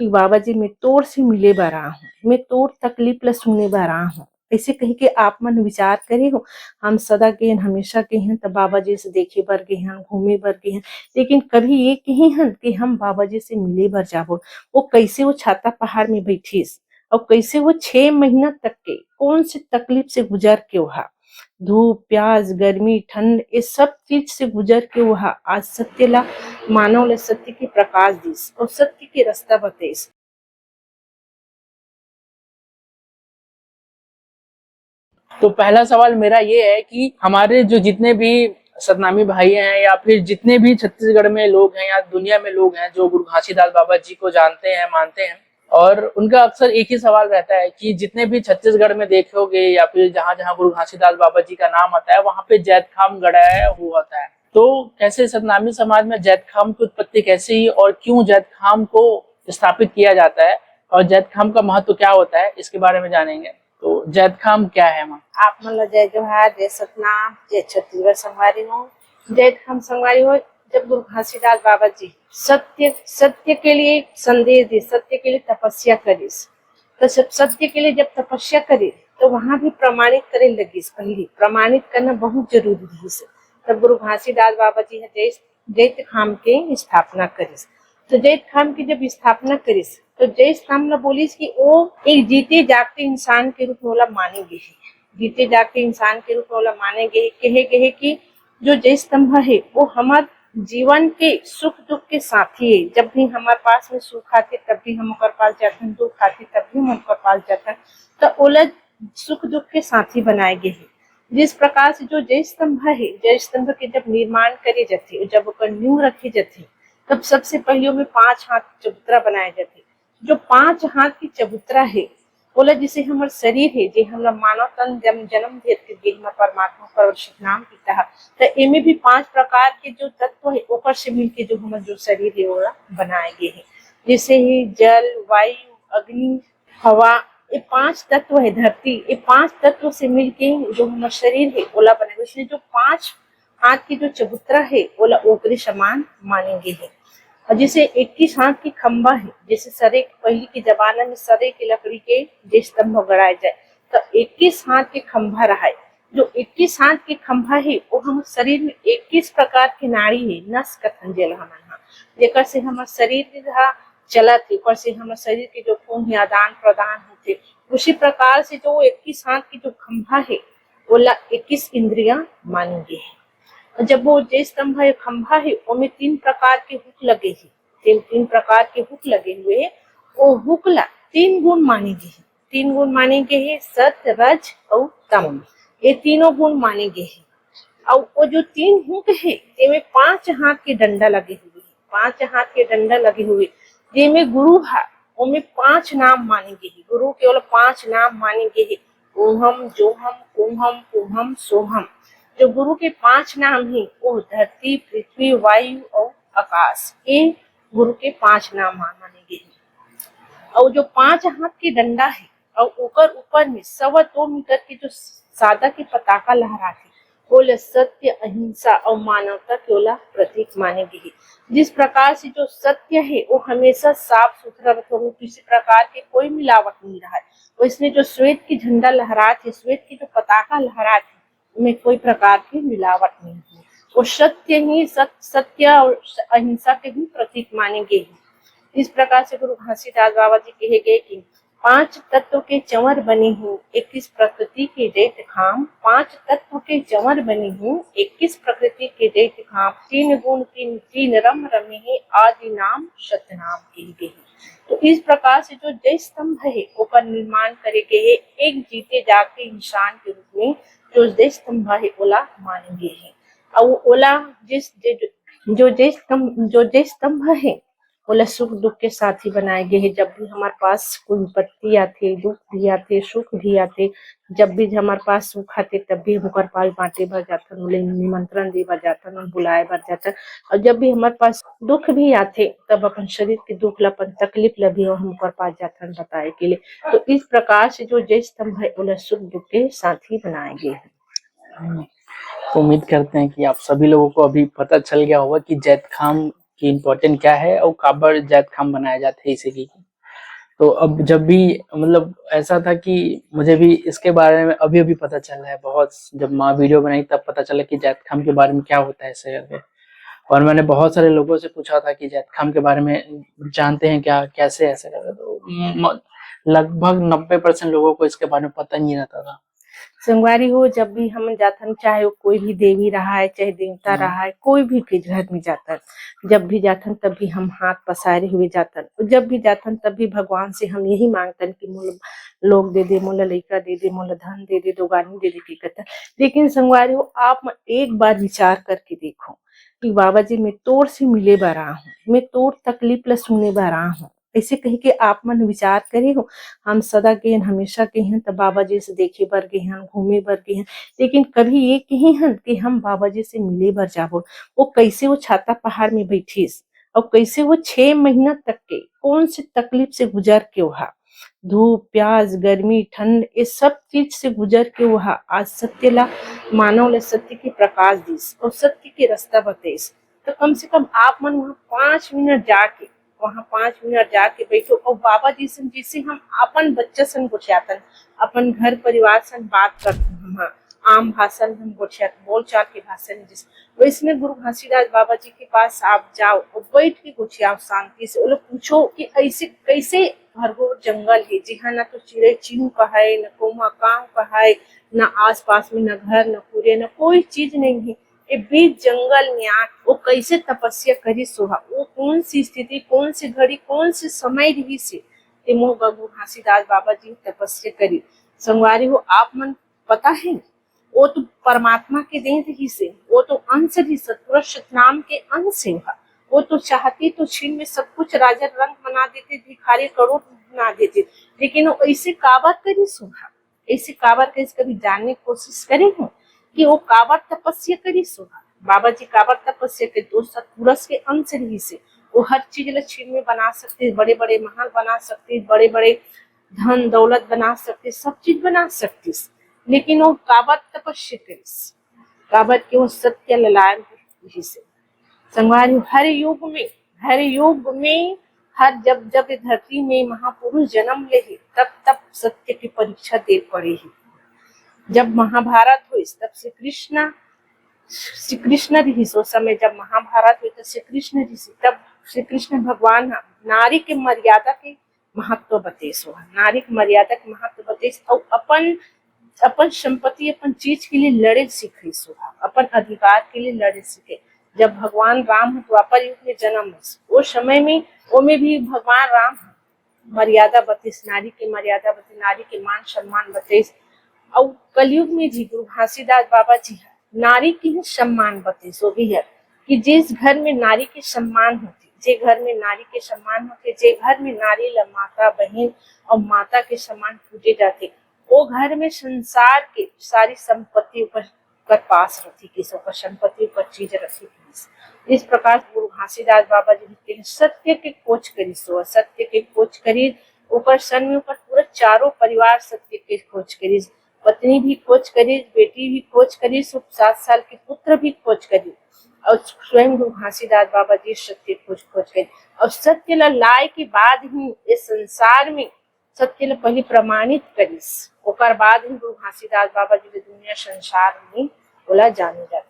कि बाबा जी मैं तोर से मिले बर आ हूँ, मैं तोर तकलीफ ला सुने बर आ हूँ। ऐसे कही के आप मन विचार करे हो। हम सदा के हमेशा के हैं तब बाबा जी से देखे बर गए हैं, घूमे बर गए हैं, लेकिन कभी ये कही हन कि हम बाबा जी से मिले बर जाबो। वो कैसे वो छाता पहाड़ में बैठीस और कैसे वो 6 महीना तक के कौन से तकलीफ से गुजर के वहा, धूप प्यास गर्मी ठंड ये सब चीज से गुजर के वहा आज सत्य ला मानव ला सत्य के प्रकाश दिस और सत्य के रास्ता बतेस। तो पहला सवाल मेरा ये है कि हमारे जो जितने भी सतनामी भाई हैं या फिर जितने भी छत्तीसगढ़ में लोग हैं या दुनिया में लोग हैं जो गुरु घासीदास बाबा जी को जानते हैं, मानते हैं, और उनका अक्सर एक ही सवाल रहता है कि जितने भी छत्तीसगढ़ में देखोगे या फिर जहां जहां गुरु घासीदास बाबा जी का नाम आता है वहां पे जैत खाम गड़ाया हुआ होता है। तो कैसे सतनामी समाज में जैत खाम की उत्पत्ति कैसे ही और क्यों जैत खाम को स्थापित किया जाता है और जैत खाम का महत्व क्या होता है, इसके बारे में जानेंगे। तो जैत खाम क्या है माँ? आप मन ला जय जोहार, जय सतनाम, जय छत्तीसगढ़ संगवारी हो, जय खाम संगवारी हो। जब गुरु घासीदास बाबा जी सत्य सत्य के लिए संदेश दी, सत्य के लिए तपस्या करिस, तो सब सत्य के लिए जब तपस्या करे तो वहां भी प्रमाणित करे लगी। पहले प्रमाणित करना बहुत जरूरी है। तब गुरु घासीदास बाबा जी ने जैत खाम के स्थापना करिस। तो जैत खाम की जब स्थापना करिस तो जैत खाम ने बोलिस कि वो एक जीते जागते इंसान के रूप में ओला मानेंगे, जीते जागते इंसान के रूप में ओला मानेंगे। कहे कि जो जय स्तंभ है वो हमारे जीवन के सुख दुख के साथी है। जब भी हमारे पास में सुख आते तब भी हम ओकर पास जाते हैं, दुख आते तब भी हम ओकर पास जाते हैं, तो ओला सुख दुख के साथी बनाए गए हैं। जिस प्रकार से जो जय स्तंभ है, जय स्तंभ के जब निर्माण करे जाते, जब ओकर नींव रखे जाते, तब सबसे पहले में 5 हाथ चबूतरा बनाए जाते। जो 5 हाथ की चबूतरा है बोला जिसे हमार शरीर है, जे हम मानव तन जन्म देते परमात्मा पर नाम पिता है, तो एमे भी 5 प्रकार के जो तत्व है ओकर से मिलके जो हमार जो शरीर है वो बनाए गए हैं। जैसे ही जल वायु अग्नि हवा, ये 5 तत्व है, धरती, ये 5 तत्व से मिलके जो हमारा शरीर है ओला बने। इसलिए जो 5 हाथ की जो चबूतरा है ओला ओकरे समान मानेंगे है। और जैसे 21 हाथ की खंबा है, जैसे सरे पहले के जमाना में सरे की लकड़ी के जे स्तंभ गड़ाए जाए, तो 21 हाथ के खंभा रहा है। जो 21 हाथ के खंभा है वो हम शरीर में 21 प्रकार के नाड़ी है, नस कथन जेल हमन जेकर से हमार शरीर चला थे, ऊपर से हमारे शरीर के जो खून आदान प्रदान होते। उसी प्रकार से जो 21 हाथ की जो खंभा है वो 21 इंद्रियां मानेंगे है। जब वो जय स्तंभ है खंभा है उसमें 3 प्रकार के हुक लगे हैं, 3 प्रकार के हुक लगे हुए हैं। वो हुक ला 3 गुण मानेंगे हैं, 3 गुण मानेंगे हैं, सत्य रज और तम, ये तीनों गुण मानेंगे हैं। और वो जो 3 हुक है जिसमें 5 हाथ के डंडा लगे हुए हैं, 5 हाथ के डंडा लगे हुए, जिसमें गुरु है उनमें 5 नाम मानेंगे हैं, गुरु केवल 5 नाम मानेंगे हैं, ओहम जोहम कुमहम पुहम सोहम। जो गुरु के 5 नाम है वो धरती पृथ्वी वायु और आकाश, ये गुरु के 5 नाम मानेंगे। और जो 5 हाथ के डंडा है और ऊपर में 2.25 मीटर की जो सादा की पताका लहराती, वो सत्य अहिंसा और मानवता के ओला प्रतीक माने गए। जिस प्रकार से जो सत्य है वो हमेशा साफ सुथरा रहता है, किसी प्रकार की कोई मिलावट नहीं रहा है। वैसे जो श्वेत की झंडा लहराती, श्वेत की जो पताका लहराती में कोई प्रकार की मिलावट नहीं है। वो सत्य ही सत्य और अहिंसा के भी प्रतीक माने गए हैं। इस प्रकार से गुरु घासीदास बाबा जी कहे गए कि 5 तत्व के चंवर बनी हूँ 21 प्रकृति के दैत्य खाम, 5 तत्व के चंवर बनी हूँ 21 प्रकृति के दैत्य खाम, 3 गुण 3 रम रमे है आदि नाम सत्य नाम कहे गए। तो इस प्रकार से जो जय स्तंभ है ऊपर निर्माण करे गए है, एक जीते जागते इंसान के रूप में जो जय स्तंभ है ओला मानेंगे है। और ओला जो जय स्तंभ है ओला सुख दुख के साथी बनाए गए हैं। जब भी हमारे पास कोई विपत्ति आते, दुख भी आते, सुख भी आते, जब भी हमारे पास सुख आते तब भी हम ओकर पास बांटे भर जाता, निमंत्रण दे भर जाता, बुलाए भर जाता। और जब भी हमारे पास दुख भी आते तब अपन शरीर के दुख ला, अपन तकलीफ ला भी हम ओकर पास जाता बताए के लिए। तो इस प्रकार से जो जय स्तंभ है ओला सुख दुख के साथी बनाए गए हैं। उम्मीद करते हैं कि आप सभी लोगों को अभी पता चल गया होगा कि जैत खाम की इम्पोर्टेंट क्या है और काबर जैत खाम बनाया जाता है इसे की। तो अब जब भी मतलब ऐसा था कि मुझे भी इसके बारे में अभी अभी पता चला है बहुत, जब माँ वीडियो बनाई तब पता चला कि जैत खाम के बारे में क्या होता है ऐसे करके। और मैंने बहुत सारे लोगों से पूछा था कि जैत खाम के बारे में जानते हैं क्या, कैसे ऐसे करके, तो लगभग 90% लोगों को इसके बारे में पता नहीं रहता था। संगवारी हो, जब भी हम जातन, चाहे वो कोई भी देवी रहा है चाहे देवता रहा है, कोई भी के घर में जातन, जब भी जातन तब भी हम हाथ पसारे हुए जातन। जब भी जातन तब भी भगवान से हम यही मांगतन कि मोल लोग दे दे, मोला लइका दे दे, मोला धन दे दे, दोगानी दे दे की कहता। लेकिन संगवारी हो, आप एक बार विचार करके देखो कि बाबा जी मैं तोर से मिले बर रहा हूँ, मैं तोर तकलीफ ला सुने बर रहा हूँ, ऐसे कही के आप मन विचार करे हो। हम सदा के हमेशा के हैं तब बाबा जी से देखे बर गए हैं, घूमे बर गए हैं, लेकिन कभी ये कही हैं कि हम बाबा जी से मिले बर जाबो। वो कैसे वो छाता पहाड़ में बैठीस और कैसे वो 6 महीना तक के कौन सी तकलीफ से गुजर के वहा, धूप प्यास गर्मी ठंड ये सब चीज से गुजर के वहा आज सत्य ला मानव ला सत्य के प्रकाश दिस और सत्य के रास्ता बतेस। तो कम से कम आप मन वहाँ 5 मिनट जाके बैठो और बाबा जी सन जिसे हम अपन बच्चा सन गोठियातन, अपन घर परिवार सन बात करते हम आम भाषण हम गोठियात बोल चाल के भाषण जिस वैसने गुरु घासीदास बाबा जी के पास आप जाओ और बैठ के गोठियाओ शांति से। वो लोग पूछो कि ऐसे कैसे भरगोर जंगल है जहाँ ना तो चिड़ै चिरू का है, न कोमा काव का है, न आस पास में न घर न पूरे न कोई चीज नहीं है, ये बीच जंगल में आ वो कैसे तपस्या करी सोहा, वो कौन सी स्थिति कौन सी घड़ी कौन से समय रही से ते मोह गुरु घासीदास बाबा जी तपस्या करी। संगवारी हो, आप मन पता है वो तो परमात्मा के देन रही से, वो तो अंश रही सतपुरुष सतनाम के अंश है। वो तो चाहते तो छीन में सब कुछ राजा रंग बना देते, भिखारी करोड़ बना देते, लेकिन वो ऐसे काबर करी सोहा, ऐसे काबर कैसे कभी जानने की कोशिश करे हो कि वो काबर तपस्या करी सोहा। बाबा जी काबर तपस्या करी, तो सतपुरुष के अंश रही से वो हर चीज लक्ष्मी में बना सकते, बड़े बड़े महल बना सकते, बड़े बड़े धन दौलत बना सकते, सब चीज बना सकती, लेकिन वो काबर तपस्या करीस, काबर के वो सत्य ललायन रही से। संगवारी हर युग में हर जब जब धरती में महापुरुष जन्म ले तब तब सत्य की परीक्षा दे पड़े ही। जब महाभारत हुई तब श्री कृष्ण रही सो समय, जब महाभारत हुई तो श्री कृष्ण ऋषि, तब श्री कृष्ण भगवान नारी के मर्यादा के महत्व बतेस हो, नारी के मर्यादा के महत्व बतेस और अपन संपत्ति अपन चीज के लिए लड़े सीखे सो, अपन अधिकार के लिए लड़े सीखे। जब भगवान राम द्वापर युग में जन्म वो समय में वो में भी भगवान राम मर्यादा बतेस, नारी की मर्यादा बतेस, नारी के मान सम्मान बतेस। और कलयुग में भी गुरु घासीदास बाबा जी नारी की ही सम्मान बतेस, वो भी है कि जिस घर में नारी के सम्मान होती, जे घर में नारी के सम्मान होते, जे घर में नारी ला माता बहन और माता के सम्मान पूजे जाते, वो घर में संसार के सारी संपत्ति ऊपर पास रहती, किसी ऊपर संपत्ति ऊपर चीज रखी। इस प्रकार गुरु घासीदास बाबा जी लिखते हैं सत्य के खोज करी सो, सत्य के खोज करी ऊपर सन में ऊपर पूरा चारों परिवार सत्य के खोज करी, पत्नी भी खोज करी, बेटी भी खोज करी, 7 साल के पुत्र भी खोज करी और स्वयं गुरु घासीदास बाबा जी सत्य खोज करी और सत्य ला लाए के बाद ही इस संसार में सत्य ला पहले प्रमाणित करीस, ओकर बाद ही गुरु घासीदास बाबा जी दुनिया संसार में बोला जाने जाता।